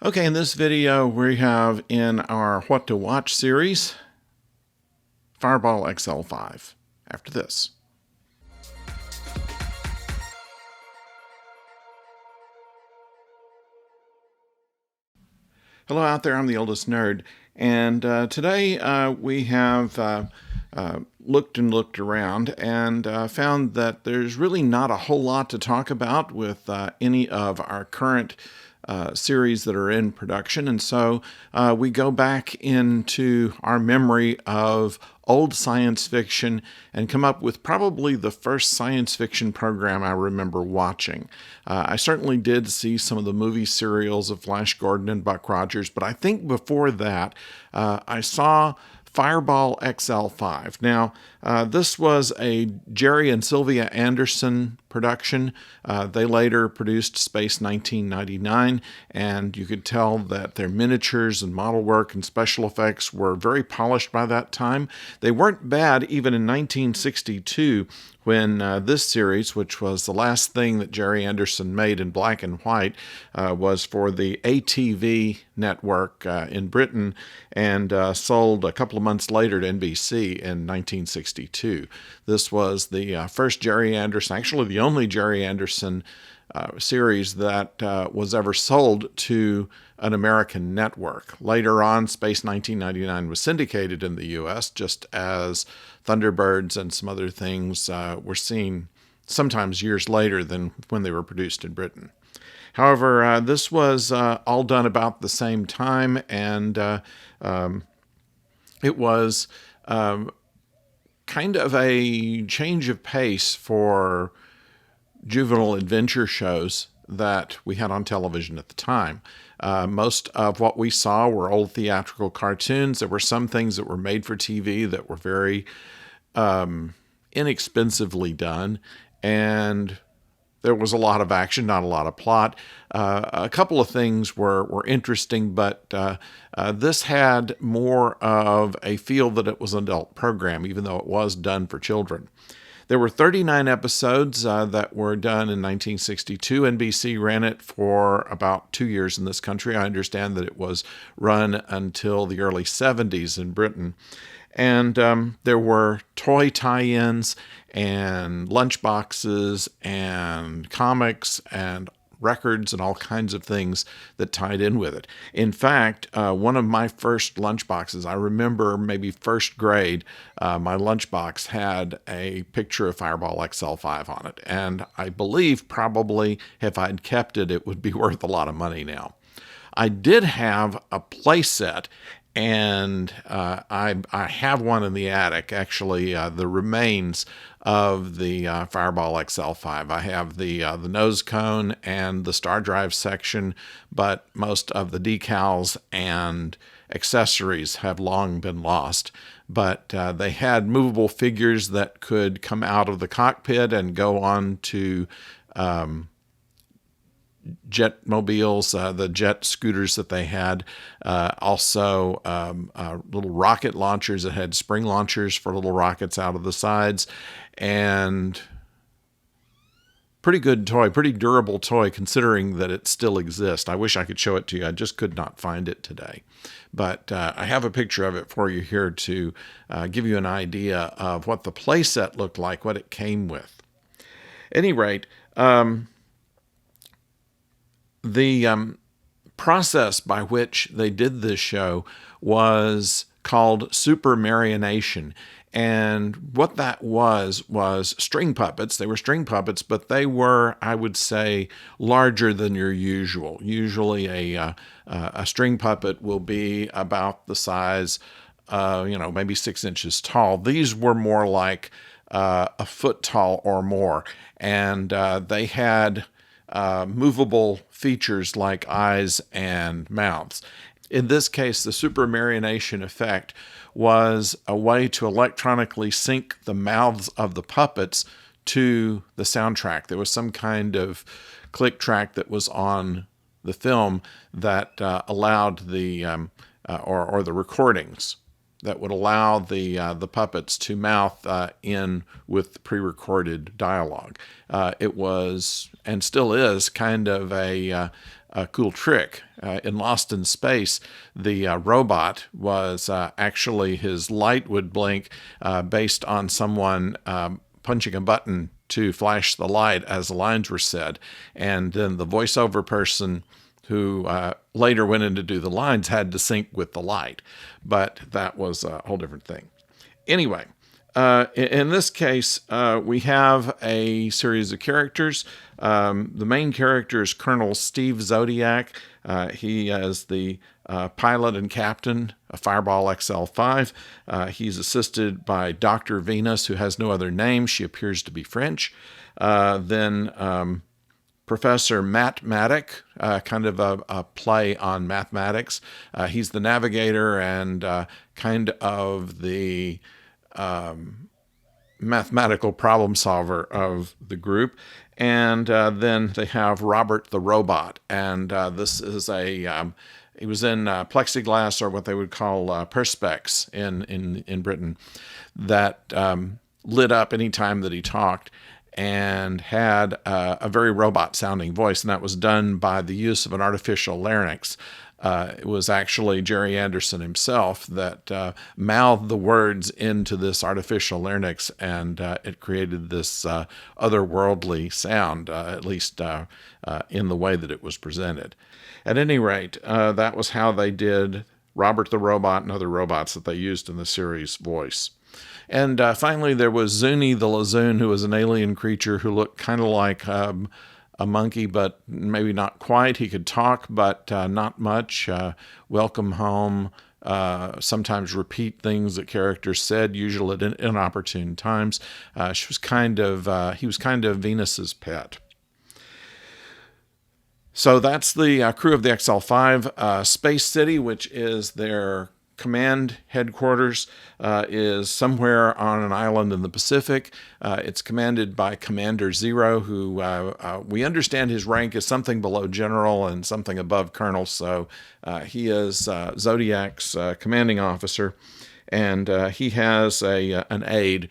Okay, in this video we have in our What to Watch series, Fireball XL5. After this. Hello out there, I'm the oldest nerd, and today we have looked around and found that there's really not a whole lot to talk about with any of our current series that are in production. And so we go back into our memory of old science fiction and come up with probably the first science fiction program I remember watching. I certainly did see some of the movie serials of Flash Gordon and Buck Rogers, but I think before that I saw Fireball XL5. Now, this was a Jerry and Sylvia Anderson production. They later produced Space 1999, and you could tell that their miniatures and model work and special effects were very polished by that time. They weren't bad even in 1962, when this series, which was the last thing that Jerry Anderson made in black and white, was for the ATV network in Britain and sold a couple of months later to NBC in 1962. This was the first Jerry Anderson, actually the only Jerry Anderson series that was ever sold to an American network. Later on, Space 1999 was syndicated in the U.S., just as Thunderbirds and some other things were seen sometimes years later than when they were produced in Britain. However, this was all done about the same time, and it was kind of a change of pace for juvenile adventure shows that we had on television at the time. Most of what we saw were old theatrical cartoons. There were some things that were made for TV that were very inexpensively done, and there was a lot of action, not a lot of plot. A couple of things were interesting, but this had more of a feel that it was an adult program, even though it was done for children. There were 39 episodes that were done in 1962. NBC ran it for about 2 years in this country. I understand that it was run until the early 70s in Britain. And there were toy tie-ins and lunchboxes and comics and records and all kinds of things that tied in with it. In fact, one of my first lunchboxes, I remember maybe first grade, my lunchbox had a picture of Fireball XL5 on it. And I believe probably if I'd kept it, it would be worth a lot of money now. I did have a play set, and I have one in the attic, actually, the remains of the Fireball XL5. I have the nose cone and the star drive section, but most of the decals and accessories have long been lost. But they had movable figures that could come out of the cockpit and go on to jet mobiles, the jet scooters that they had, also little rocket launchers that had spring launchers for little rockets out of the sides, and pretty good toy, pretty durable toy considering that it still exists. I wish I could show it to you. I just could not find it today. But I have a picture of it for you here to give you an idea of what the playset looked like, what it came with. At any rate, the process by which they did this show was called super marionation. And what that was string puppets. They were string puppets, but they were, I would say, larger than your usual. Usually a string puppet will be about the size, maybe 6 inches tall. These were more like a foot tall or more. And they had movable features like eyes and mouths. In this case, the super marionation effect was a way to electronically sync the mouths of the puppets to the soundtrack. There was some kind of click track that was on the film that allowed the or the recordings that would allow the puppets to mouth in with pre-recorded dialogue. It was, and still is, kind of a a cool trick. In Lost in Space, the robot was actually, his light would blink based on someone punching a button to flash the light as the lines were said. And then the voiceover person who later went in to do the lines had to sync with the light. But that was a whole different thing. Anyway, in this case, we have a series of characters. The main character is Colonel Steve Zodiac. He is the pilot and captain of Fireball XL5. He's assisted by Dr. Venus, who has no other name. She appears to be French. Then Professor Mathematic, kind of a play on mathematics. He's the navigator and kind of the mathematical problem solver of the group. And then they have Robert the Robot. And this is he was in plexiglass, or what they would call perspex in Britain, that lit up any time that he talked, and had a very robot-sounding voice, and that was done by the use of an artificial larynx. It was actually Jerry Anderson himself that mouthed the words into this artificial larynx, and it created this otherworldly sound, at least in the way that it was presented. At any rate, that was how they did Robert the Robot and other robots that they used in the series voice. And finally, there was Zuni the Lazoon, who was an alien creature who looked kind of like a monkey, but maybe not quite. He could talk, but not much. Welcome home. Sometimes repeat things that characters said, usually at inopportune times. He was kind of Venus's pet. So that's the crew of the XL5. Space City, which is their command headquarters, is somewhere on an island in the Pacific. It's commanded by Commander Zero, who we understand his rank is something below general and something above colonel. So he is Zodiac's commanding officer, and he has an aide.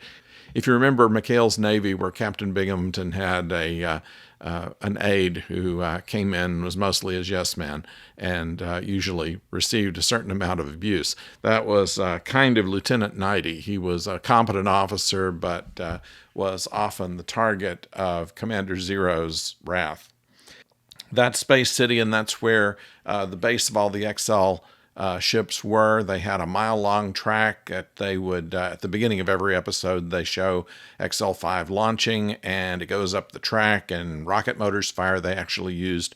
If you remember McHale's Navy, where Captain Binghamton had an aide who came in and was mostly his yes man, and usually received a certain amount of abuse. That was kind of Lieutenant Knighty. He was a competent officer, but was often the target of Commander Zero's wrath. That's Space City, and that's where the base of all the XL ships were. They had a mile-long track that they would, at the beginning of every episode, they show XL5 launching, and it goes up the track, and rocket motors fire. They actually used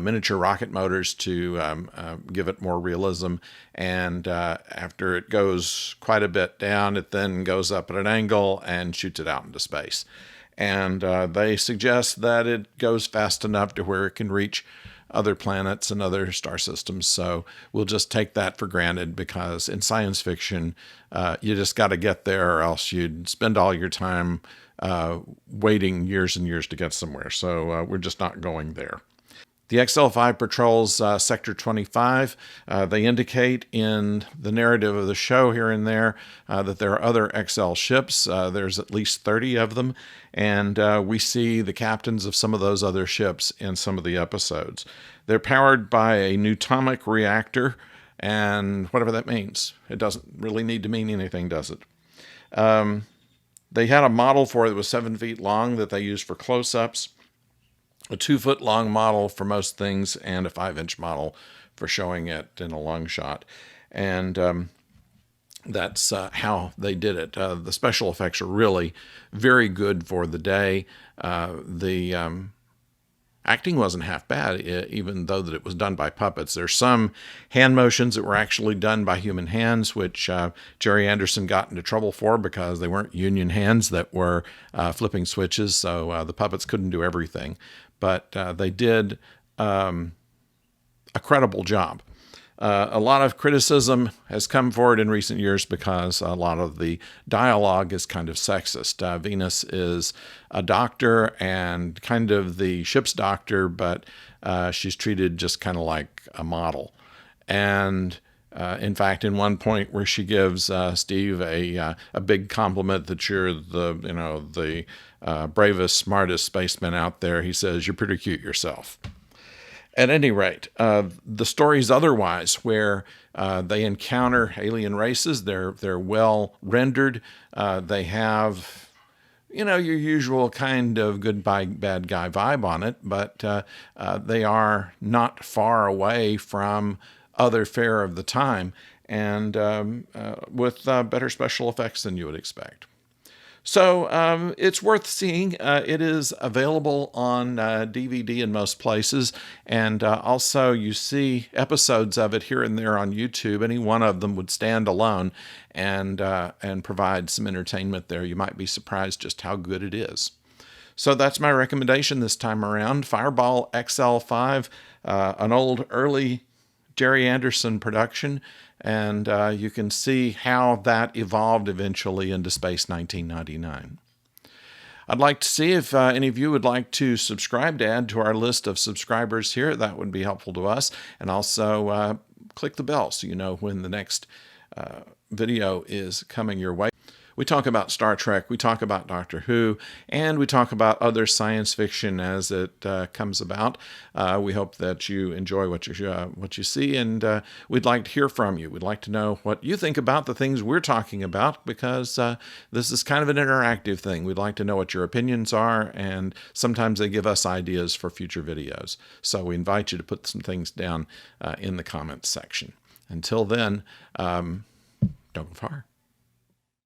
miniature rocket motors to give it more realism, and after it goes quite a bit down, it then goes up at an angle and shoots it out into space. And they suggest that it goes fast enough to where it can reach other planets and other star systems. So we'll just take that for granted, because in science fiction, you just got to get there, or else you'd spend all your time waiting years and years to get somewhere. So we're just not going there. The XL5 patrols Sector 25. They indicate in the narrative of the show here and there that there are other XL ships. There's at least 30 of them, and we see the captains of some of those other ships in some of the episodes. They're powered by a Newtomic reactor, and whatever that means. It doesn't really need to mean anything, does it? They had a model for it that was 7 feet long that they used for close-ups, a 2-foot-long model for most things, and a 5-inch model for showing it in a long shot. And that's how they did it. The special effects are really very good for the day. The acting wasn't half bad, even though that it was done by puppets. There's some hand motions that were actually done by human hands, which Jerry Anderson got into trouble for because they weren't union hands that were flipping switches, so the puppets couldn't do everything. But they did a credible job. A lot of criticism has come forward in recent years because a lot of the dialogue is kind of sexist. Venus is a doctor and kind of the ship's doctor, but she's treated just kind of like a model. And in fact, in one point where she gives Steve a big compliment that you're the bravest, smartest spaceman out there, he says, "You're pretty cute yourself." At any rate, the stories otherwise, where they encounter alien races, they're well rendered. They have, your usual kind of good guy, bad guy vibe on it, but they are not far away from other fare of the time, and with better special effects than you would expect. So it's worth seeing. It is available on DVD in most places, and also you see episodes of it here and there on YouTube. Any one of them would stand alone and provide some entertainment there. You might be surprised just how good it is. So that's my recommendation this time around. Fireball XL5, an old early Jerry Anderson production, and you can see how that evolved eventually into Space 1999. I'd like to see if any of you would like to subscribe to add to our list of subscribers here. That would be helpful to us. And also click the bell so you know when the next video is coming your way. We talk about Star Trek, we talk about Doctor Who, and we talk about other science fiction as it comes about. We hope that you enjoy what you see, and we'd like to hear from you. We'd like to know what you think about the things we're talking about, because this is kind of an interactive thing. We'd like to know what your opinions are, and sometimes they give us ideas for future videos. So we invite you to put some things down in the comments section. Until then, don't go far.